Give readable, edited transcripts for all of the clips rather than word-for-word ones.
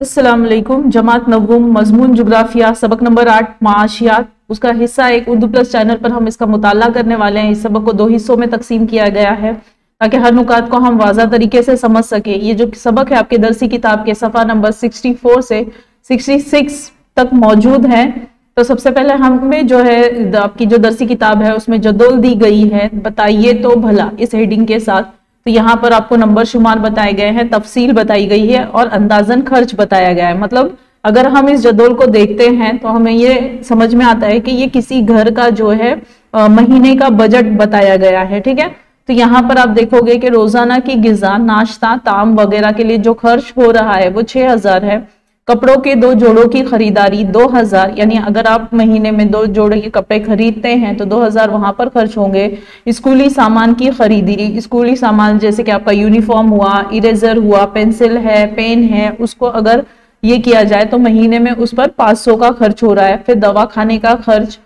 अस्सलाम वालेकुम। जमात नवम मजमून जुग्राफिया सबक नंबर 8 माशियात, उसका हिस्सा एक उर्दू प्लस चैनल पर हम इसका मुताला करने वाले हैं। इस सबक को 2 हिस्सों में तकसीम किया गया है ताकि हर नुकात को हम वाज़ा तरीके से समझ सके। ये जो सबक है आपके दरसी किताब के सफ़ा नंबर 64 से 66 तक मौजूद है। तो सबसे पहले हमें जो है आपकी जो दरसी किताब है उसमें जदोल दी गई है, बताइए तो भला, इस हेडिंग के साथ। तो यहाँ पर आपको नंबर शुमार बताए गए हैं, तफसील बताई गई है और अंदाजन खर्च बताया गया है। मतलब अगर हम इस जदोल को देखते हैं तो हमें ये समझ में आता है कि ये किसी घर का जो है महीने का बजट बताया गया है। ठीक है, तो यहाँ पर आप देखोगे कि रोजाना की गिजा, नाश्ता, ताम वगैरह के लिए जो खर्च हो रहा है वो 6000 है। कपड़ों के 2 जोड़ों की खरीदारी 2000, यानी अगर आप महीने में 2 जोड़े के कपड़े खरीदते हैं तो 2000 वहां पर खर्च होंगे। स्कूली सामान की खरीदारी, स्कूली सामान जैसे कि आपका यूनिफॉर्म हुआ, इरेजर हुआ, पेंसिल है, पेन है, उसको अगर ये किया जाए तो महीने में उस पर 500 का खर्च हो रहा है। फिर दवा खाने का खर्च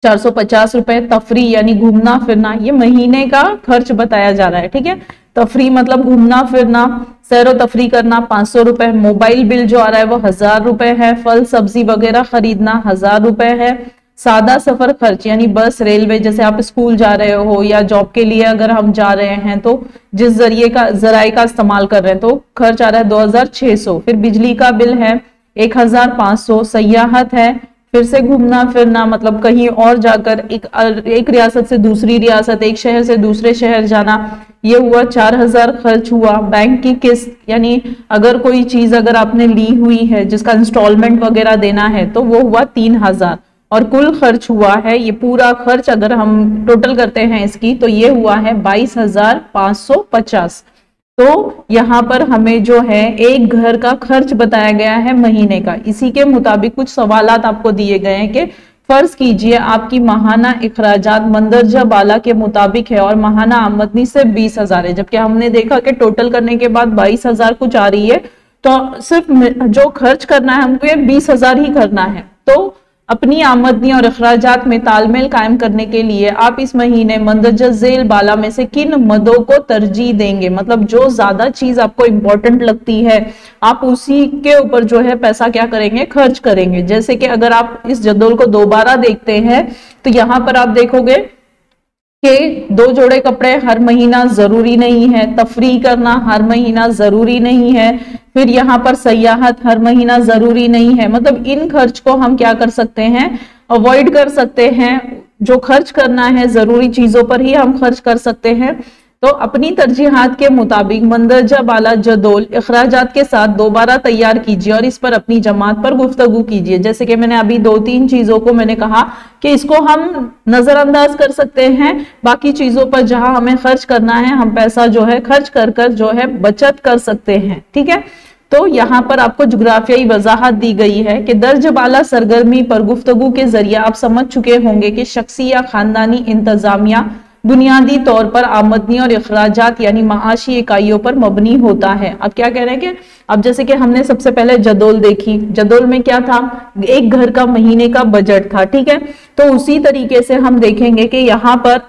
450 रुपए। तफरी यानी घूमना फिरना, ये महीने का खर्च बताया जा रहा है। ठीक है, तफरी मतलब घूमना फिरना, सैरो तफरी करना 500 रुपए। मोबाइल बिल जो आ रहा है वो 1000 रुपए है। फल सब्जी वगैरह खरीदना 1000 रुपए है। सादा सफर खर्च यानी बस, रेलवे, जैसे आप स्कूल जा रहे हो या जॉब के लिए अगर हम जा रहे हैं तो जिस जराये का इस्तेमाल कर रहे हैं तो खर्च आ रहा है 2600। फिर बिजली का बिल है 1500। सयाहत है फिर से घूमना फिरना, मतलब कहीं और जाकर एक रियासत से दूसरी रियासत, एक शहर से दूसरे शहर जाना, ये हुआ 4000 खर्च हुआ। बैंक की किस्त यानी अगर कोई चीज अगर आपने ली हुई है जिसका इंस्टॉलमेंट वगैरह देना है तो वो हुआ 3000। और कुल खर्च हुआ है, ये पूरा खर्च अगर हम टोटल करते हैं इसकी तो ये हुआ है 22550। तो यहाँ पर हमें जो है एक घर का खर्च बताया गया है महीने का। इसी के मुताबिक कुछ सवालात आपको दिए गए हैं कि फर्ज कीजिए आपकी माहाना इखराजात मंदरजा बाला के मुताबिक है और माहाना आमदनी से 20,000 है, जबकि हमने देखा कि टोटल करने के बाद 22,000 कुछ आ रही है। तो सिर्फ जो खर्च करना है हमको ये 20,000 ही करना है। तो अपनी आमदनी और अखराजात में तालमेल कायम करने के लिए आप इस महीने मंदरजा झेल बाला में से किन मदों को तरजीह देंगे, मतलब जो ज्यादा चीज आपको इंपॉर्टेंट लगती है आप उसी के ऊपर जो है पैसा क्या करेंगे, खर्च करेंगे। जैसे कि अगर आप इस जदोल को दोबारा देखते हैं तो यहाँ पर आप देखोगे कि 2 जोड़े कपड़े हर महीना जरूरी नहीं है, तफरी करना हर महीना जरूरी नहीं है, फिर यहाँ पर सयाहत हर महीना जरूरी नहीं है। मतलब इन खर्च को हम क्या कर सकते हैं, अवॉइड कर सकते हैं। जो खर्च करना है जरूरी चीजों पर ही हम खर्च कर सकते हैं। तो अपनी तरजीहात के मुताबिक मंदरजा बाला जदोल अखराजात के साथ दोबारा तैयार कीजिए और इस पर अपनी जमात पर गुफ्तगू कीजिए। जैसे कि मैंने अभी 2-3 चीजों को मैंने कहा कि इसको हम नजरअंदाज कर सकते हैं, बाकी चीजों पर जहां हमें खर्च करना है हम पैसा जो है खर्च कर जो है बचत कर सकते हैं। ठीक है, तो यहाँ पर आपको जुग्राफियाई वजाहत दी गई है कि दर्ज बाला सरगर्मी पर गुफ्तगू के जरिए आप समझ चुके होंगे कि शख्सी या खानदानी इंतजामिया बुनियादी तौर पर आमदनी और अखराजात यानी माशी इकाइयों पर मबनी होता है। अब क्या कह रहे हैं कि अब जैसे कि हमने सबसे पहले जदोल देखी, जदोल में क्या था, एक घर का महीने का बजट था। ठीक है, तो उसी तरीके से हम देखेंगे कि यहाँ पर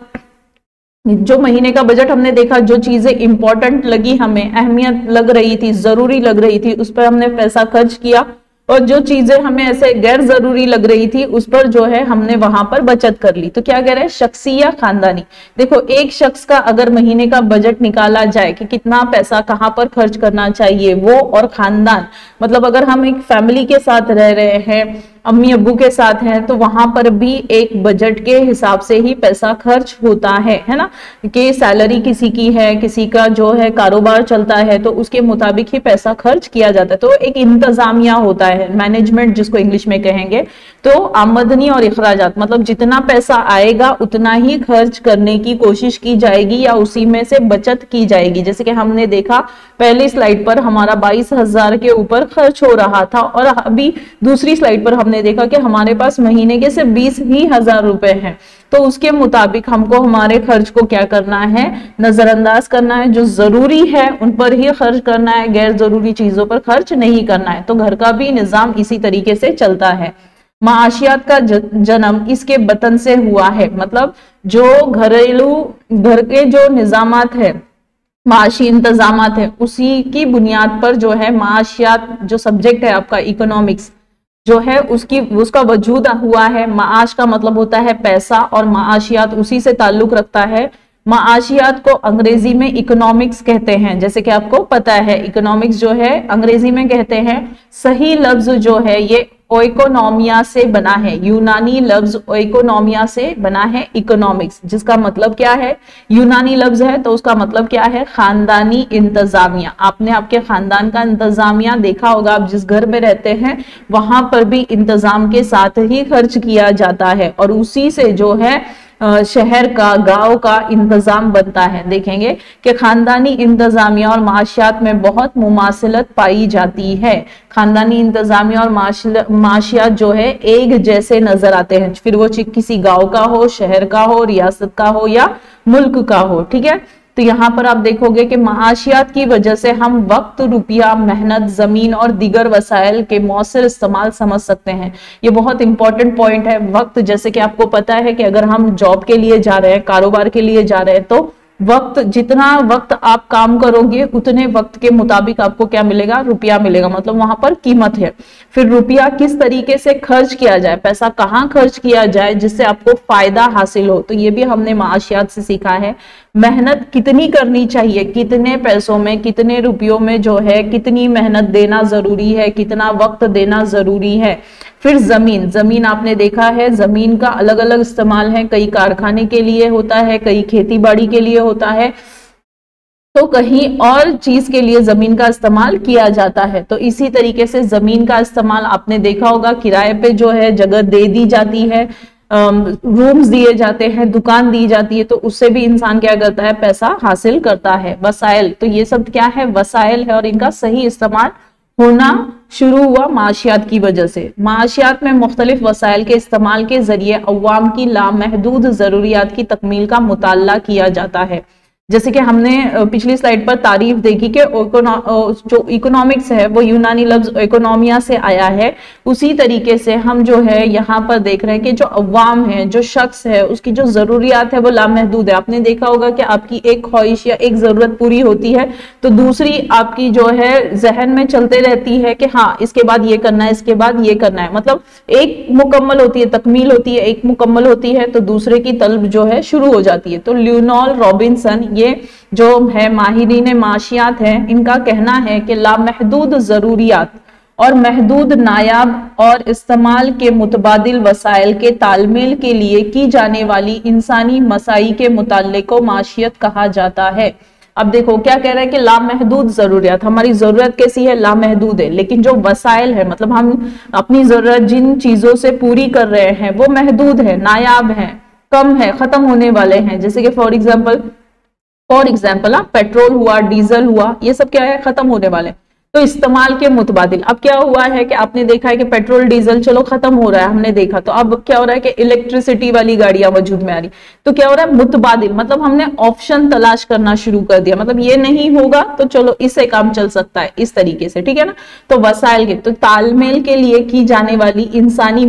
जो महीने का बजट हमने देखा, जो चीजें इंपॉर्टेंट लगी, हमें अहमियत लग रही थी, जरूरी लग रही थी, उस पर हमने पैसा खर्च किया। और जो चीजें हमें ऐसे गैर जरूरी लग रही थी उस पर जो है हमने वहां पर बचत कर ली। तो क्या कह रहे हैं, शख्सी या खानदानी। देखो एक शख्स का अगर महीने का बजट निकाला जाए कि कितना पैसा कहाँ पर खर्च करना चाहिए, वो और खानदान, मतलब अगर हम एक फैमिली के साथ रह रहे हैं, अम्मी अब्बू के साथ हैं, तो वहां पर भी एक बजट के हिसाब से ही पैसा खर्च होता है ना। कि सैलरी किसी की है, किसी का जो है कारोबार चलता है तो उसके मुताबिक ही पैसा खर्च किया जाता है। तो एक इंतजामिया होता है, मैनेजमेंट जिसको इंग्लिश में कहेंगे। तो आमदनी और अखराजात मतलब जितना पैसा आएगा उतना ही खर्च करने की कोशिश की जाएगी या उसी में से बचत की जाएगी। जैसे कि हमने देखा पहली स्लाइड पर हमारा 22,000 के ऊपर खर्च हो रहा था और अभी दूसरी स्लाइड पर हमने देखा कि हमारे पास महीने के सिर्फ 20,000 रुपए हैं। तो उसके मुताबिक हमको हमारे खर्च को क्या करना है, नजरअंदाज करना है। जो जरूरी है उन पर ही खर्च करना है, गैर जरूरी चीजों पर खर्च नहीं करना है। तो घर का भी निजाम इसी तरीके से चलता है। माशियात का जन्म इसके बतन से हुआ है, मतलब जो घर के जो निजामात है माशी इंतजामात है, उसी की बुनियाद पर जो है माशियात जो सब्जेक्ट है आपका इकोनॉमिक्स जो है उसका वजूद हुआ है। माश का मतलब होता है पैसा और माशियात उसी से ताल्लुक रखता है। माशियात को अंग्रेजी में इकोनॉमिक्स कहते हैं, जैसे कि आपको पता है इकोनॉमिक्स जो है अंग्रेजी में कहते हैं। सही लफ्ज जो है ये ओइकोनॉमिया से बना है, यूनानी लफ्ज ओइकोनॉमिया से बना है इकोनॉमिक्स, जिसका मतलब क्या है, यूनानी लफ्ज है तो उसका मतलब क्या है, खानदानी इंतजामिया। आपने आपके खानदान का इंतजामिया देखा होगा, आप जिस घर में रहते हैं वहां पर भी इंतजाम के साथ ही खर्च किया जाता है और उसी से जो है शहर का, गांव का इंतजाम बनता है। देखेंगे कि खानदानी इंतजामिया और माशियात में बहुत मुमासिलत पाई जाती है। खानदानी इंतजामिया और माशियात जो है एक जैसे नजर आते हैं, फिर वो किसी गांव का हो, शहर का हो, रियासत का हो या मुल्क का हो। ठीक है, तो यहाँ पर आप देखोगे कि माशियात की वजह से हम वक्त, रुपया, मेहनत, जमीन और दीगर वसाइल के मौसर इस्तेमाल समझ सकते हैं। ये बहुत इंपॉर्टेंट पॉइंट है। वक्त, जैसे कि आपको पता है कि अगर हम जॉब के लिए जा रहे हैं, कारोबार के लिए जा रहे हैं, तो वक्त, जितना वक्त आप काम करोगे उतने वक्त के मुताबिक आपको क्या मिलेगा, रुपया मिलेगा, मतलब वहां पर कीमत है। फिर रुपया किस तरीके से खर्च किया जाए, पैसा कहाँ खर्च किया जाए जिससे आपको फायदा हासिल हो, तो ये भी हमने माशियात से सीखा है। मेहनत कितनी करनी चाहिए, कितने पैसों में, कितने रुपयों में जो है कितनी मेहनत देना जरूरी है, कितना वक्त देना जरूरी है। फिर जमीन, जमीन आपने देखा है जमीन का अलग अलग इस्तेमाल है, कई कारखाने के लिए होता है, कई खेती बाड़ी के लिए होता है, तो कहीं और चीज के लिए जमीन का इस्तेमाल किया जाता है। तो इसी तरीके से जमीन का इस्तेमाल आपने देखा होगा, किराए पे जो है जगह दे दी जाती है, रूम्स दिए जाते हैं, दुकान दी जाती है, तो उससे भी इंसान क्या करता है, पैसा हासिल करता है। वसाइल, तो ये सब क्या है, वसाइल है और इनका सही इस्तेमाल होना शुरू हुआ माशियात की वजह से। माशियात में मुख्तलिफ वसाइल के इस्तेमाल के जरिए अवाम की लामहदूद जरूरियात की तकमील का मुताल्ला किया जाता है। जैसे कि हमने पिछली स्लाइड पर तारीफ देखी कि जो इकोनॉमिक्स है वो यूनानी लफ्ज इकोनॉमिया से आया है, उसी तरीके से हम जो है यहाँ पर देख रहे हैं कि जो अवाम है, जो शख्स है, उसकी जो जरूरियात है वो लामहदूद है। आपने देखा होगा कि आपकी एक ख्वाहिश या एक जरूरत पूरी होती है तो दूसरी आपकी जो है जहन में चलते रहती है कि हाँ इसके बाद ये करना है, इसके बाद ये करना है, मतलब एक मुकम्मल होती है, तकमील होती है, एक मुकम्मल होती है तो दूसरे की तलब जो है शुरू हो जाती है। तो लियोनार्ड रॉबिन्सन, ये जो है माहिरीन माशियात है, इनका कहना है कि लामहदूद जरूरियात और महदूद नायाब और इस्तेमाल के मुतबादिल वसाइल के तालमेल के लिए की जाने वाली इंसानी मसाई के मुताल्लिक को माशियत कहा जाता है। अब देखो क्या कह रहा है कि लामहदूद जरूरियात, हमारी जरूरत कैसी है, लामहदूद है, लेकिन जो वसाइल है, मतलब हम अपनी जरूरत जिन चीजों से पूरी कर रहे हैं वो महदूद है, नायाब है, कम है, खत्म होने वाले हैं। जैसे कि फॉर एग्जाम्पल पेट्रोल हुआ, डीजल हुआ, ये सब क्या है, खत्म होने वाले। तो इस्तेमाल के मुतबादिल, अब क्या हुआ है कि आपने देखा है कि पेट्रोल डीजल चलो खत्म हो रहा है, हमने देखा, तो अब क्या हो रहा है कि इलेक्ट्रिसिटी वाली गाड़ियां वजूद में आ रही, तो क्या हो रहा है, मुतबादिल, मतलब हमने ऑप्शन तलाश करना शुरू कर दिया, मतलब ये नहीं होगा तो चलो इससे काम चल सकता है, इस तरीके से, ठीक है ना। तो वसाइल के, तो तालमेल के लिए की जाने वाली इंसानी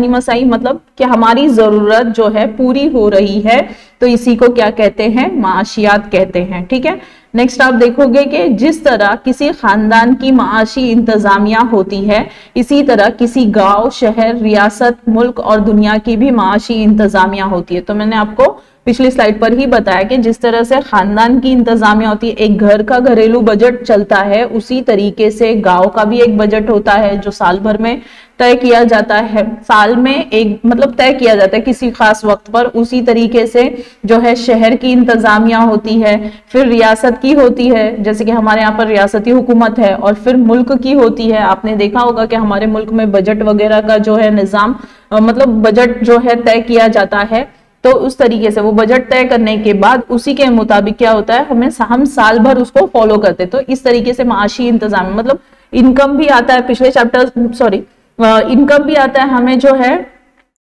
मसाई मतलब कि हमारी जरूरत जो है पूरी हो रही है, तो इसी को क्या कहते हैं, माशियात कहते हैं, ठीक है। नेक्स्ट आप देखोगे कि जिस तरह किसी खानदान की माशी इंतजामिया होती है, इसी तरह किसी गांव, शहर, रियासत, मुल्क और दुनिया की भी माशी इंतजामिया होती है। तो मैंने आपको पिछली स्लाइड पर ही बताया कि जिस तरह से खानदान की इंतजामिया होती है, एक घर का घरेलू बजट चलता है, उसी तरीके से गांव का भी एक बजट होता है जो साल भर में तय किया जाता है, साल में एक मतलब तय किया जाता है किसी खास वक्त पर। उसी तरीके से जो है शहर की इंतजामिया होती है, फिर रियासत की होती है, जैसे कि हमारे यहाँ पर रियासती हुकूमत है, और फिर मुल्क की होती है। आपने देखा होगा कि हमारे मुल्क में बजट वगैरह का जो है निजाम, मतलब बजट जो है तय किया जाता है, तो उस तरीके से वो बजट तय करने के बाद उसी के मुताबिक क्या होता है, हम साल भर उसको फॉलो करते हैं। तो इस तरीके से माशी इंतजाम, मतलब इनकम भी आता है, पिछले चैप्टर इनकम भी आता है, हमें जो है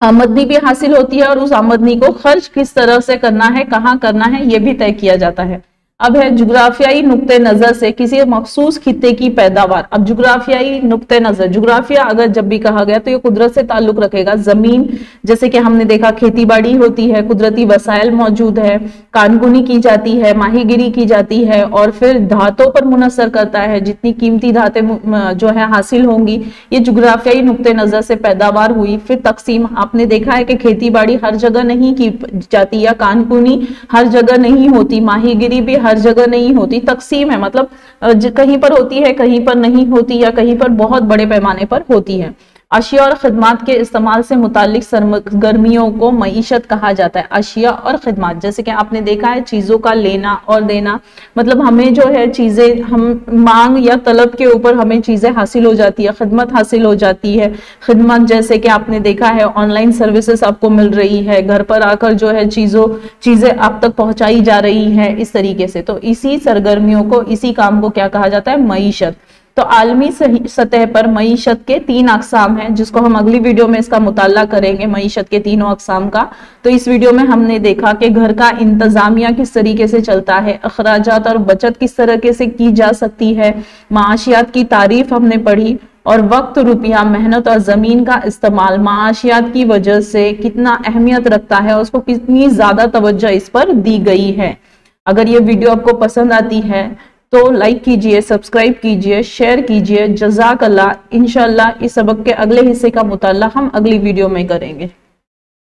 आमदनी भी हासिल होती है, और उस आमदनी को खर्च किस तरह से करना है, कहाँ करना है, ये भी तय किया जाता है। अब है जुग्राफियाई नुक्ते नजर से किसी मखसूस खित्ते की पैदावार। अब जुग्राफियाई नुक्ते नजर, जुग्राफिया अगर जब भी कहा गया तो ये कुदरत से ताल्लुक रखेगा। जमीन, जैसे कि हमने देखा खेती बाड़ी होती है, कुदरती वसाइल मौजूद है, कानगुनी की जाती है, माहीगिरी की जाती है, और फिर धातों पर मुनसर करता है, जितनी कीमती धातें जो है हासिल होंगी, ये जुग्राफियाई नुक्ते नजर से पैदावार हुई। फिर तकसीम, आपने देखा है कि खेती बाड़ी हर जगह नहीं की जाती, या कानगुनी हर जगह नहीं होती, माहीगिरी भी हर जगह नहीं होती। तकसीम है, मतलब कहीं पर होती है, कहीं पर नहीं होती, या कहीं पर बहुत बड़े पैमाने पर होती है। अशिया और खिदमात के इस्तेमाल से मुतालिक सरगर्मियों को मईशत कहा जाता है। अशिया और खिदमात, जैसे कि आपने देखा है चीजों का लेना और देना, मतलब हमें जो है चीजें, हम मांग या तलब के ऊपर हमें चीजें हासिल हो जाती है, खिदमत हासिल हो जाती है। खिदमत जैसे कि आपने देखा है ऑनलाइन सर्विसेज आपको मिल रही है, घर पर आकर जो है चीजें आप तक पहुंचाई जा रही है, इस तरीके से। तो इसी सरगर्मियों को, इसी काम को क्या कहा जाता है? मईशत। तो आलमी सतह पर मईशत के 3 अकसाम हैं, जिसको हम अगली वीडियो में इसका मुताला करेंगे, मईशत के 3 अकसाम का। तो इस वीडियो में हमने देखा कि घर का इंतजामिया किस तरीके से चलता है, अखराजात और बचत किस तरीके से की जा सकती है, माशियात की तारीफ हमने पढ़ी, और वक्त, रुपया, मेहनत और जमीन का इस्तेमाल माशियात की वजह से कितना अहमियत रखता है, उसको कितनी ज्यादा तवज्जो इस पर दी गई है। अगर ये वीडियो आपको पसंद आती है तो लाइक कीजिए, सब्सक्राइब कीजिए, शेयर कीजिए। जज़ाक अल्लाह। इंशाअल्लाह इस सबक के अगले हिस्से का मुताला हम अगली वीडियो में करेंगे।